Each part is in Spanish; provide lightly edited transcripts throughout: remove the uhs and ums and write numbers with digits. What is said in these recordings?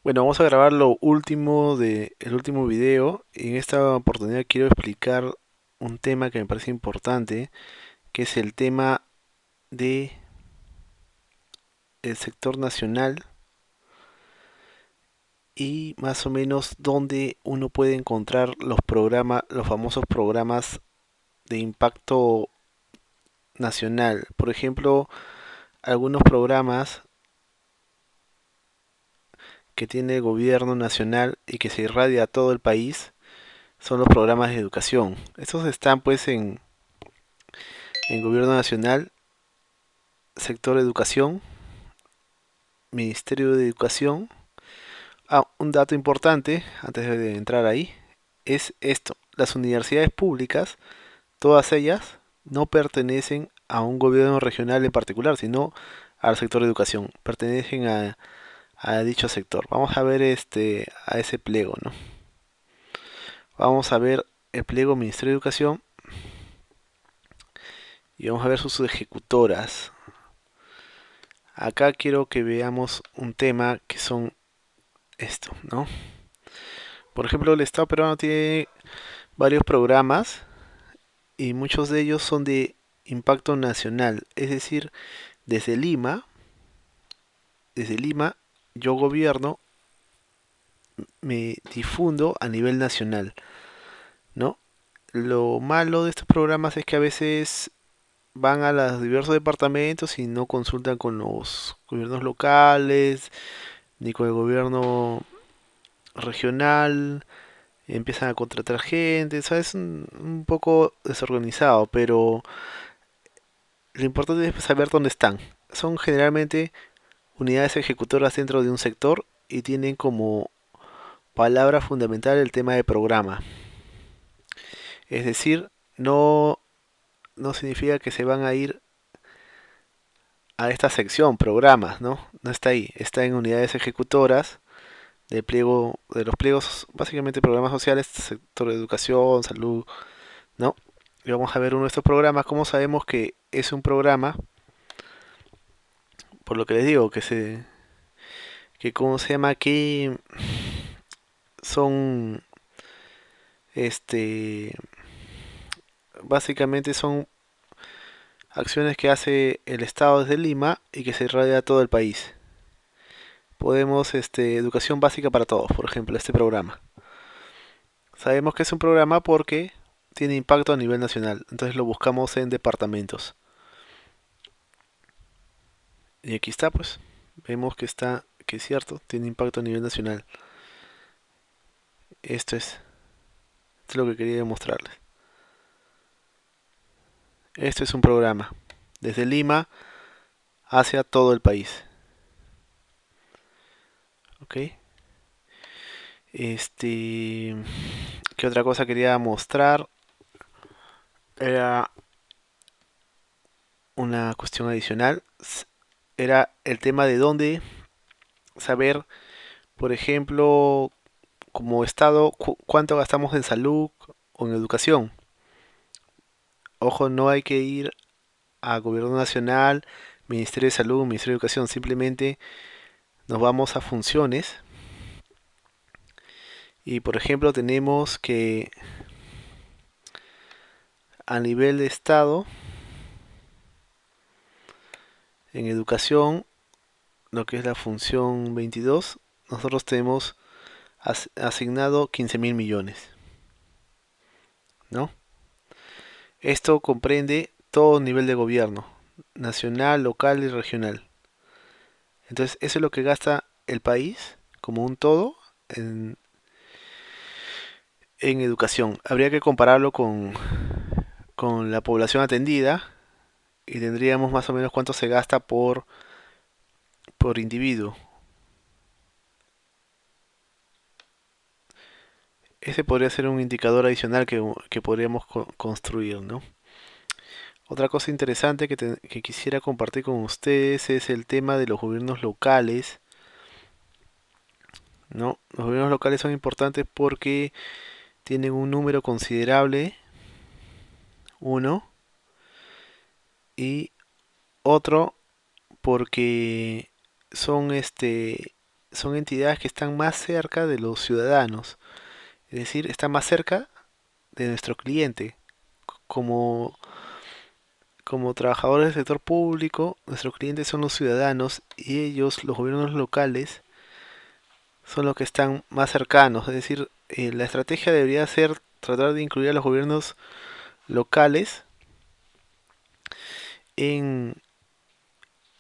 Bueno, vamos a grabar lo último de el último video. En esta oportunidad quiero explicar un tema que me parece importante, que es el tema de el sector nacional y más o menos dónde uno puede encontrar los programas, los famosos programas de impacto nacional. Por ejemplo, algunos programas que tiene el gobierno nacional y que se irradia a todo el país son los programas de educación. Estos están pues en gobierno nacional, sector educación, Ministerio de Educación. Ah, un dato importante antes de entrar ahí es esto. Las universidades públicas, todas ellas, no pertenecen a un gobierno regional en particular, sino al sector de educación. Pertenecen a dicho sector. Vamos a ver a ese pliego, ¿no? Vamos a ver el pliego Ministerio de Educación y vamos a ver sus ejecutoras. Acá quiero que veamos un tema que son esto, ¿no? Por ejemplo, el Estado peruano tiene varios programas y muchos de ellos son de impacto nacional, es decir, desde Lima, desde Lima yo gobierno, me difundo a nivel nacional, ¿no? Lo malo de estos programas es que a veces van a los diversos departamentos y no consultan con los gobiernos locales ni con el gobierno regional, empiezan a contratar gente, ¿sabes? Un poco desorganizado, pero lo importante es saber dónde están. Son generalmente unidades ejecutoras dentro de un sector y tienen como palabra fundamental el tema de programa. Es decir, no, no significa que se van a ir a esta sección, programas, ¿no? No está ahí, está en unidades ejecutoras del pliego, de los pliegos, básicamente programas sociales, sector de educación, salud, ¿no? Y vamos a ver uno de estos programas, ¿cómo sabemos que es un programa? Por lo que les digo, que cómo se llama, que son, este, básicamente son acciones que hace el Estado desde Lima y que se irradia a todo el país. Podemos, educación básica para todos, por ejemplo, este programa. Sabemos que es un programa porque tiene impacto a nivel nacional, entonces lo buscamos en departamentos. Y aquí está, pues, vemos que está, que es cierto, tiene impacto a nivel nacional. Esto es lo que quería demostrarles. Esto es un programa, desde Lima hacia todo el país. ¿Ok? Este, ¿qué otra cosa quería mostrar? Era una cuestión adicional. Era el tema de dónde saber, por ejemplo, como Estado, cuánto gastamos en salud o en educación. Ojo, no hay que ir a Gobierno Nacional, Ministerio de Salud, Ministerio de Educación. Simplemente nos vamos a funciones. Y por ejemplo tenemos que a nivel de Estado, en educación, lo que es la función 22, nosotros tenemos asignado 15.000 millones, ¿no? Esto comprende todo nivel de gobierno, nacional, local y regional. Entonces, eso es lo que gasta el país como un todo en educación. Habría que compararlo con la población atendida y tendríamos más o menos cuánto se gasta por individuo. Ese podría ser un indicador adicional que podríamos construir, ¿no? Otra cosa interesante que quisiera compartir con ustedes es el tema de los gobiernos locales, ¿no? Los gobiernos locales son importantes porque tienen un número considerable, uno, y otro porque son son entidades que están más cerca de los ciudadanos, es decir, están más cerca de nuestro cliente. Como, como trabajadores del sector público, nuestros clientes son los ciudadanos y ellos, los gobiernos locales, son los que están más cercanos. Es decir, la estrategia debería ser tratar de incluir a los gobiernos locales en,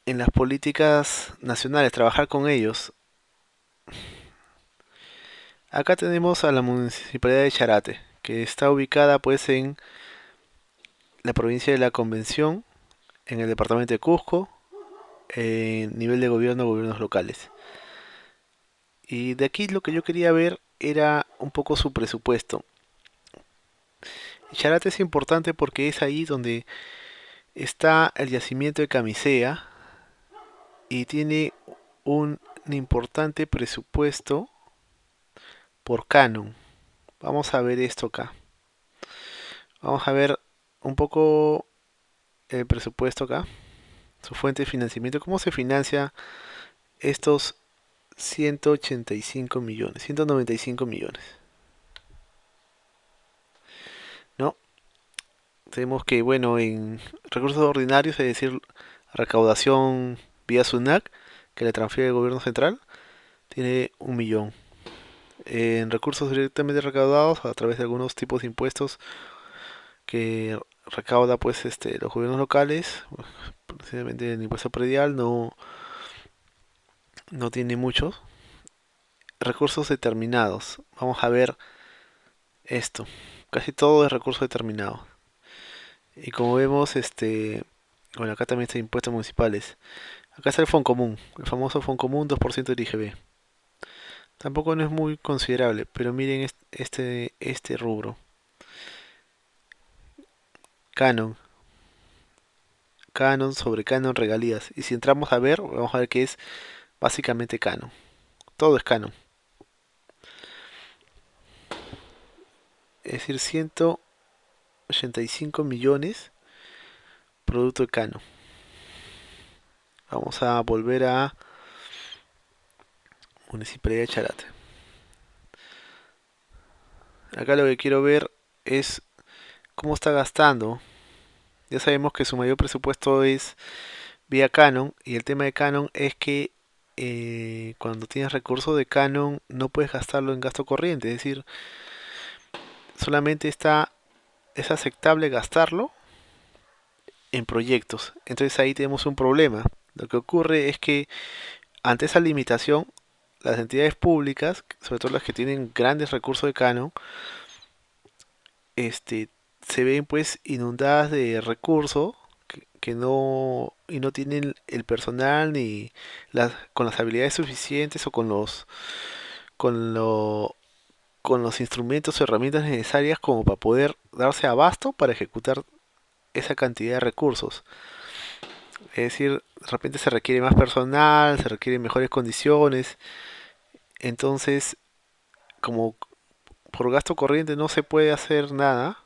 en las políticas nacionales, trabajar con ellos. Acá tenemos a la municipalidad de Charate, que está ubicada pues en la provincia de la Convención, en el departamento de Cusco, en nivel de gobierno, gobiernos locales. Y de aquí lo que yo quería ver era un poco su presupuesto. Charate es importante porque es ahí donde está el yacimiento de Camisea y tiene un importante presupuesto por canon. Vamos a ver esto acá. Vamos a ver un poco el presupuesto acá, su fuente de financiamiento, cómo se financia estos 185 millones, 195 millones, ¿no? Tenemos que, bueno, en recursos ordinarios, es decir, recaudación vía SUNAC, que le transfiere el gobierno central, tiene 1 millón. En recursos directamente recaudados a través de algunos tipos de impuestos que recauda pues los gobiernos locales, precisamente el impuesto predial no tiene muchos recursos determinados. Vamos a ver esto. Casi todo es recurso determinado. Y como vemos, bueno, acá también está impuestos municipales. Acá está el Foncomún, el famoso Foncomún 2% del IGB. Tampoco no es muy considerable, pero miren este rubro. Canon, Canon sobre Canon regalías. Y si entramos a ver, vamos a ver que es básicamente Canon. Todo es Canon. Es decir, 185 millones producto de Canon. Vamos a volver a Municipalidad de Charate. Acá lo que quiero ver es cómo está gastando. Ya sabemos que su mayor presupuesto es vía Canon y el tema de Canon es que cuando tienes recursos de Canon no puedes gastarlo en gasto corriente, es decir, solamente es aceptable gastarlo en proyectos. Entonces ahí tenemos un problema. Lo que ocurre es que ante esa limitación, las entidades públicas, sobre todo las que tienen grandes recursos de Canon, este, se ven pues inundadas de recursos que no y no tienen el personal ni con las habilidades suficientes o con lo con los instrumentos o herramientas necesarias como para poder darse abasto para ejecutar esa cantidad de recursos. Es decir, de repente se requiere más personal, se requieren mejores condiciones. Entonces, como por gasto corriente no se puede hacer nada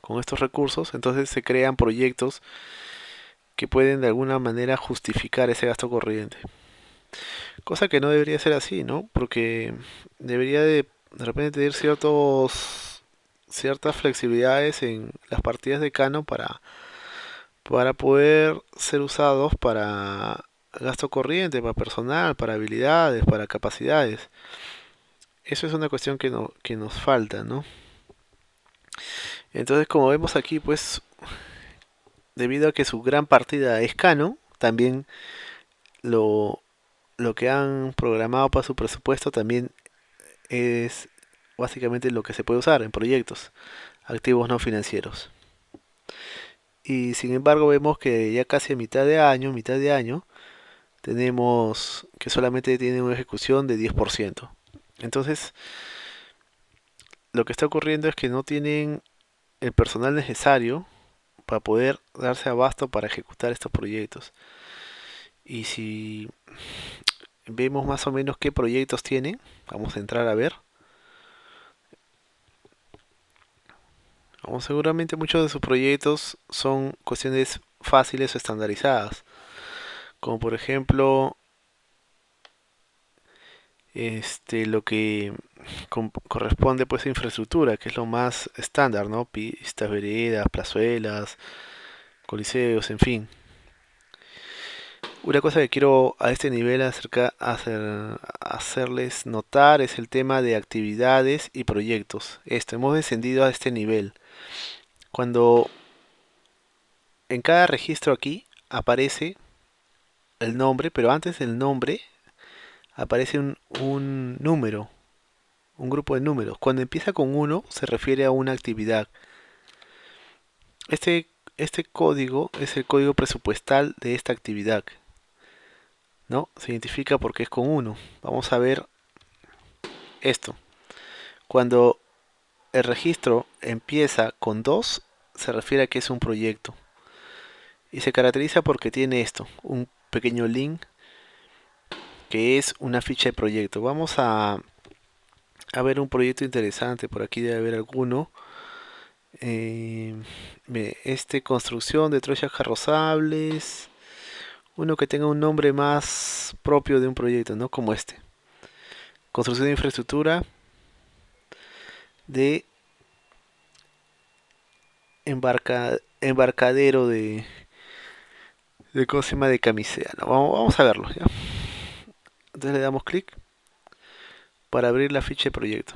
con estos recursos, entonces se crean proyectos que pueden de alguna manera justificar ese gasto corriente. Cosa que no debería ser así, ¿no? Porque debería de repente tener ciertas flexibilidades en las partidas de Canon para poder ser usados para gasto corriente, para personal, para habilidades, para capacidades. Eso es una cuestión que nos falta, ¿no? Entonces, como vemos aquí, pues, debido a que su gran partida es Canon, también lo, lo que han programado para su presupuesto también es básicamente lo que se puede usar en proyectos, activos no financieros. Y sin embargo vemos que ya casi a mitad de año, tenemos que solamente tiene una ejecución de 10%. Entonces, lo que está ocurriendo es que no tienen el personal necesario para poder darse abasto para ejecutar estos proyectos. Y si vemos más o menos qué proyectos tienen, vamos a entrar a ver. Como seguramente muchos de sus proyectos son cuestiones fáciles o estandarizadas, como por ejemplo lo que corresponde pues a infraestructura, que es lo más estándar, ¿no? Pistas, veredas, plazuelas, coliseos, en fin. Una cosa que quiero a este nivel hacerles notar es el tema de actividades y proyectos. Hemos descendido a este nivel. Cuando en cada registro aquí aparece el nombre, pero antes del nombre aparece un número, un grupo de números. Cuando empieza con uno se refiere a una actividad. Este código es el código presupuestal de esta actividad, ¿no? Se identifica porque es con uno. Vamos a ver esto. Cuando el registro empieza con 2, se refiere a que es un proyecto. Y se caracteriza porque tiene esto, un pequeño link que es una ficha de proyecto. Vamos a ver un proyecto interesante, por aquí debe haber alguno. Eh, construcción de trochas carrozables. Uno que tenga un nombre más propio de un proyecto, ¿no? Como este. Construcción de infraestructura de embarcadero de cosima de camisea, ¿no? Vamos a verlo, ¿ya? Entonces le damos clic para abrir la ficha de proyecto.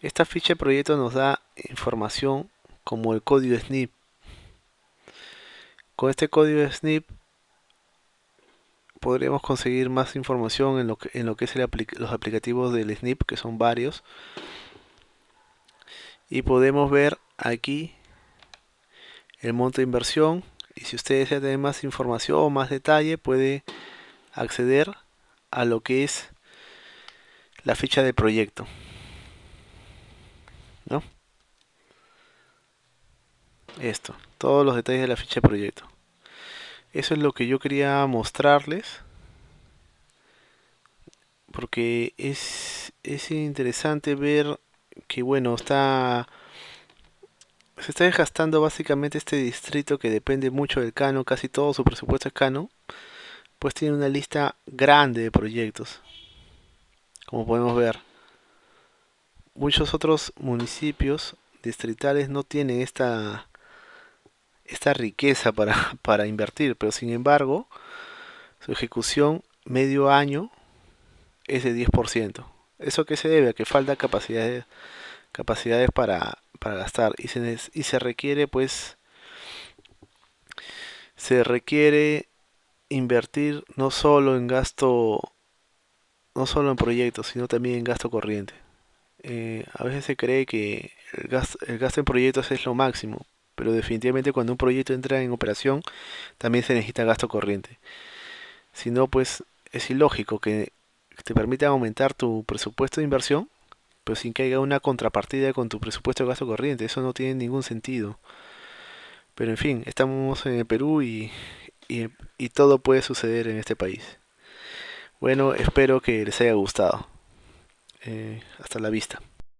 Esta ficha de proyecto nos da información como el código SNIP. Con este código SNIP podremos conseguir más información en lo que es los aplicativos del SNIP, que son varios. Y podemos ver aquí el monto de inversión. Y si usted desea tener más información o más detalle, puede acceder a lo que es la ficha de proyecto, ¿no? Esto, todos los detalles de la ficha de proyecto. Eso es lo que yo quería mostrarles, porque es interesante ver que, bueno, se está desgastando básicamente este distrito que depende mucho del Cano, casi todo su presupuesto es Cano, pues tiene una lista grande de proyectos, como podemos ver. Muchos otros municipios distritales no tienen esta riqueza para invertir, pero sin embargo, su ejecución medio año es de 10%. ¿Eso qué se debe? A que falta capacidades para gastar y se requiere pues se requiere invertir no solo en proyectos, sino también en gasto corriente. A veces se cree que el gasto en proyectos es lo máximo, pero definitivamente cuando un proyecto entra en operación también se necesita gasto corriente. Si no, pues es ilógico que te permita aumentar tu presupuesto de inversión, pero sin que haya una contrapartida con tu presupuesto de gasto corriente. Eso no tiene ningún sentido. Pero en fin, estamos en el Perú y, y todo puede suceder en este país. Bueno, espero que les haya gustado. Hasta la vista.